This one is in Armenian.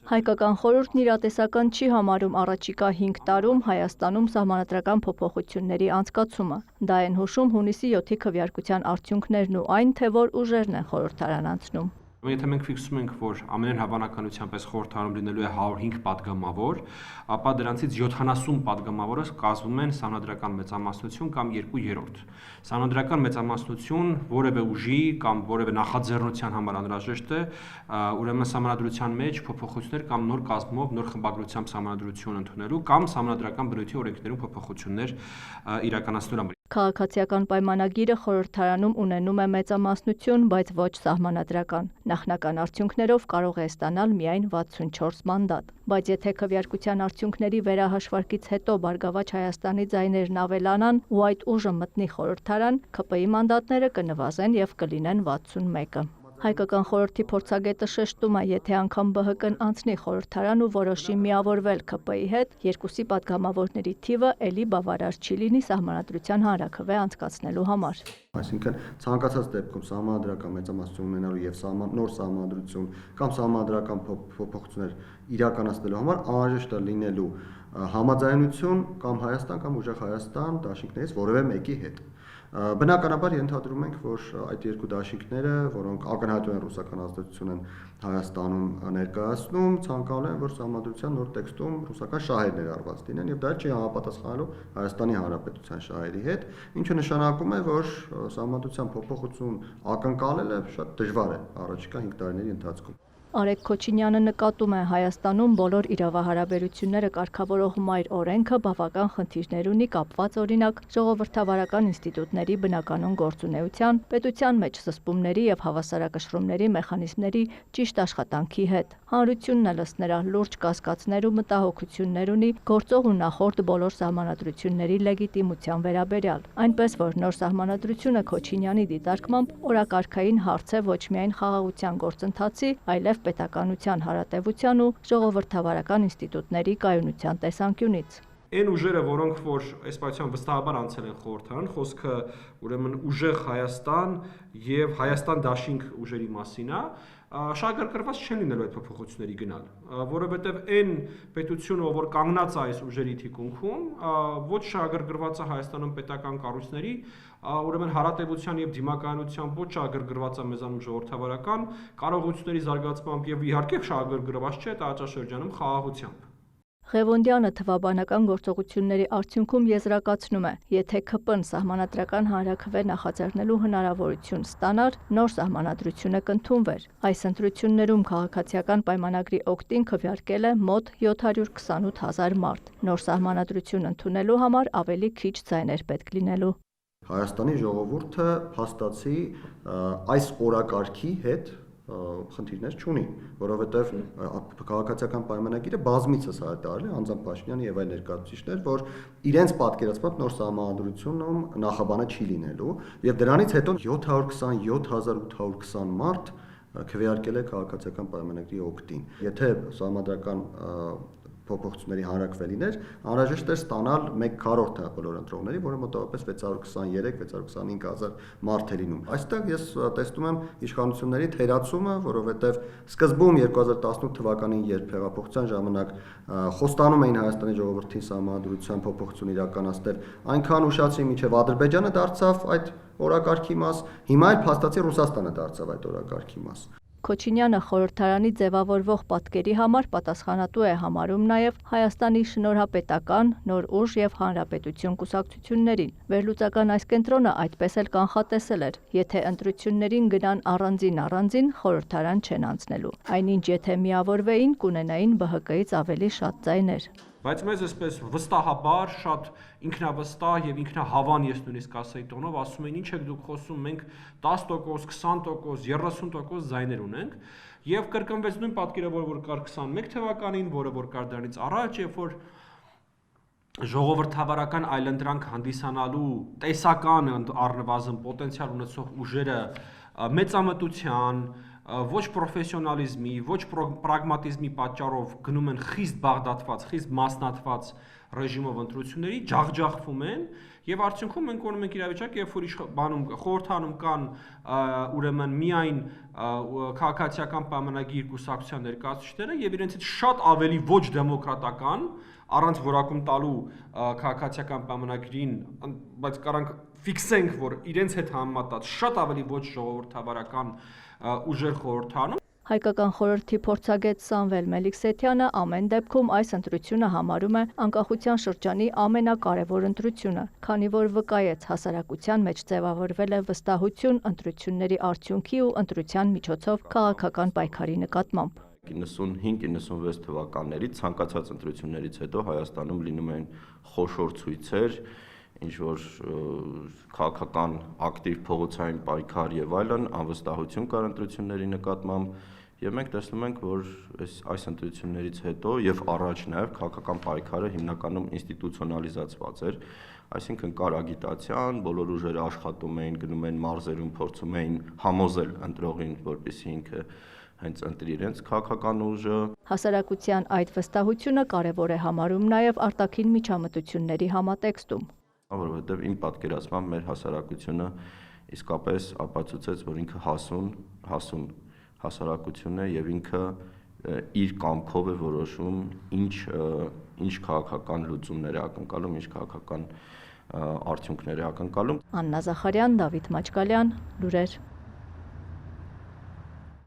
Հայկական խորհուրդն իրատեսական չի համարում առաջիկա 5 տարում Հայաստանում սահմանադրական փոփոխությունների անցկացումը։ Դա են հուշում հունիսի 7-ի քվեարկության արդյունքներն ու այն, թե որ ուժերն են խորհրդարան անցնում։ Եթե մենք ֆիքսում ենք, որ ամենայն հավանականությամբ այս խորհրդարանում լինելու է 105 падգամավոր, ապա դրանցից 70 падգամավորը կազմում են սահմանադրական մեծամասնություն կամ 2/3։ Սահմանադրական մեծամասնություն որևէ ուժի կամ որևէ նախաձեռնության համար անհրաժեշտ է, ուրեմն սահմանադրության մեջ փոփոխություններ կամ նոր կազմով, նոր խմբագրությամբ սահմանադրություն ընդունելու կամ սահմանադրական բնույթի օրենքներում փոփոխություններ իրականացնելու համար։ Քաղաքացիական պայմանագիրը խորհրդարանում ունենում է մեծամասնություն, բայց ոչ սահմանադրական։ Նախնական արդյունքներով կարող է ստանալ միայն 64 մանդատ։ Բայց եթե քվեարկության արդյունքների վերահաշվարկից հետո Բարգավաճ Հայաստանի ձայներն ավելանան ու այդ ուժը մտնի խորհրդարան, ՔՊ-ի մանդատները կնվազեն եւ կլինեն 61-ը։ Հայկական խորհրդի փորձագետը շեշտում է, եթե անգամ ԲՀԿ-ն անցնի խորհրդարան ու որոշի միավորվել ՔՊ-ի հետ, երկուսի падգամավորների թիվը ելի բավարար չի լինի սահմանադրության հանրաքվե անցկացնելու համար։ Այսինքն ցանկացած դեպքում սահմանադրական մեծամասնություն ունենալու եւ նոր սահմանադրություն կամ սահմանադրական փոփոխություններ իրականացնելու համար անհրաժեշտ է լինելու համաձայնություն կամ Հայաստան կամ ուժեղ Հայաստան դաշինքներից որևէ մեկի հետ։ Բնականաբար ենթադրում ենք, որ այդ երկու դաշինքները, որոնք ակնհայտորեն ռուսական ազդեցություն են Հայաստանում ներկայացնում, ցանկանում են, որ սահմանադրության նոր տեքստում ռուսական շահեր ներառված լինեն եւ դա չի համապատասխանելու Հայաստանի Հանրապետության շահերի հետ, ինչը նշանակում է, որ սահմանադրության փոփոխություն ակնկալելը շատ դժվար է առաջիկա 5 տարիների ընթացքում։ Արեգ Քոչինյանը նկատում է Հայաստանում բոլոր իրավահարաբերությունները կարգավորող մայր օրենքը բավական խնդիրներ ունի կապված օրինակ ժողովրդավարական ինստիտուտների բնականոն գործունեության, պետության մեջ զսպումների եւ հավասարակշռումների մեխանիզմների ճիշտ աշխատանքի հետ։ Հանրությունն էլ ըստ նրա լուրջ կասկածներ ու մտահոգություններ ունի գործող ու նախորդ բոլոր սահմանադրությունների լեգիտիմության վերաբերյալ։ Այնպես որ նոր սահմանադրությունը Քոչինյանի դիտարկմամբ օրակարգային հարց է ոչ միայն խաղաղության գործընթացի, այլև պետականության հարատևության ու ժողովրդավարական ինստիտուտների կայունության տեսանկյունից։ Այն ուժերը, որոնք որ այս պայթյուն վստահաբար անցել են խորհրդարան, խոսքը ուրեմն ուժեղ Հայաստան եւ Հայաստան դաշինք ուժերի մասին է, շահագրգռված չեն լինելու այդ փոփոխությունների գնալ, որովհետեւ այն պետությունը, որ կանգնած է այս ուժերի թիկունքում, ոչ շահագրգռված է Հայաստանում պետական կառույցների, ուրեմն հարատևության եւ դիմակայունության ոչ շահագրգռված է մեզանում ժողովրդավարական կարողությունների զարգացմամբ եւ իհարկե շահագրգռված չէ այդ աճաշրջանում խաղաղությամբ։ Ղևոնդյանը թվաբանական գործողությունների արդյունքում եզրակացնում է, եթե ՔՊ-ն սահմանադրական հանրաքվե նախաձեռնելու հնարավորություն ստանար, նոր սահմանադրությունը կընդունվեր։ Այս ընտրություններում քաղաքացիական պայմանագրի օգտին քվեարկել է մոտ 728 000 մարդ։ Նոր սահմանադրություն ընդունելու համար ավելի քիչ ձայներ պետք լինելու։ Հայաստանի ժողովուրդը փաստացի այս օրակարգի հետ խնդիրներ չունի, որովհետև քաղաքացիական պայմանագիրը բազմիցս հայտարարել է անձամբ Փաշինյանը եւ այլ ներկայացուցիչներ, որ իրենց պատկերացված նոր սահմանադրությունում նախաբանը չի լինելու եւ դրանից հետո 727 820 մարդ քվեարկել է քաղաքացիական պայմանագրի օգտին։ Եթե սահմանադրական փոփոխությունների հանրաքվե լիներ, անհրաժեշտ է ստանալ 1/4 բոլոր ընտրողների, որը մոտավորապես 623-625 000 մարդ է լինում։ Այստեղ ես տեսնում եմ իշխանությունների թերացումը, որովհետև սկզբում 2018 թվականին, երբ հեղափոխության ժամանակ խոստանում էին Հայաստանի ժողովրդին սահմանադրության փոփոխություն իրականացնել, այնքան ուշացրին, մինչև Ադրբեջանը դարձավ այդ օրակարգի մաս, հիմա էլ փաստացի Ռուսաստանը դարձավ այդ օրակարգի մաս։ Քոչինյանը խորհրդարանի ձևավորվող պատկերի համար պատասխանատու է համարում նաև Հայաստանի շնորհապետական, նոր ուժ եւ հանրապետություն կուսակցություններին։ Վերլուծական այս կենտրոնը այդպես էլ կանխատեսել էր, եթե ընտրություններին գնան առանձին, խորհրդարան չեն անցնելու։ Այնինչ եթե միավորվեին, կունենային ԲՀԿ-ից ավելի շատ ձայներ։ Բայց մեզ այսպես վստահաբար, շատ ինքնավստահ եւ ինքնահավան ես նույնիսկ ասեի տոնով ասում են ինչ եք դուք խոսում, մենք 10%, 20%, 30% ձայներ ունենք եւ կրկնվեց նույն պատկերը, որ կար 21 թվականին, որը որ կար դրանից առաջ, երբ որ ժողովրդավարական այլընտրանք հանդիսանալու տեսական առնվազն պոտենցիալ ունեցող ուժերը մեծամտության, ոչ պրոֆեսիոնալիզմի, ոչ պրագմատիզմի պատճառով գնում են խիստ բաղդատված, խիստ մասնատված ռեժիմով ընտրությունների, ջախջախվում են եւ արդյունքում մենք ունենք իրավիճակ, երբ որ խորհրդանում կան ուրեմն միայն քաղաքացիական պայմանագիր կուսակցության ներկայացուցիչները եւ իրենցից շատ ավելի ոչ դեմոկրատական առանց որակում տալու քաղաքացիական պայմանագրին, բայց կարանք ֆիքսենք, որ իրենց հետ համեմատած շատ ավելի ոչ ժողովրդավարական ուժեր խորհրդանում։ Հայկական խորհրդի փորձագետ Սամվել Մելիքսեթյանը ամեն դեպքում այս ընտրությունը համարում է անկախության շրջանի ամենակարևոր ընտրությունը, քանի որ վկայեց հասարակության մեջ ձևավորվել է վստահություն ընտրությունների արդյունքի ու ընտրության միջոցով քաղաքական պայքարի նկատմամբ։ 95-96 թվականներից ցանկացած ընտրություններից հետո Հայաստանում լինում են խոշոր ցույցեր, ինչ որ քաղաքական ակտիվ փողոցային պայքար եւ այլն, անվստահություն կար ընտրությունների նկատմամբ եւ մենք տեսնում ենք, որ այս ընտրություններից հետո եւ առաջ նաեւ քաղաքական պայքարը հիմնականում ինստիտուցիոնալիզացված էր, այսինքն կար ագիտացիան, բոլոր ուժերը աշխատում էին, գնում են մարզերում, փորձում էին համոզել ընտրողին, որպեսզի ինքը հենց ընտրի իրենց քաղաքական ուժը։ Հասարակության այդ վստահությունը կարևոր է համարում նաեւ արտաքին միջամտությունների համատեքստում։ Որովհետև իմ պատկերացմամբ մեր հասարակությունը իսկապես ապացուցեց, որ ինքը հասուն հասարակություն է եւ ինքը իր կամքով է որոշում ինչ քաղաքական լուծումներ է ակնկալում, ինչ քաղաքական արդյունքներ է ակնկալում։ Աննա Զախարյան, Դավիթ Մաչկալյան, լուրեր։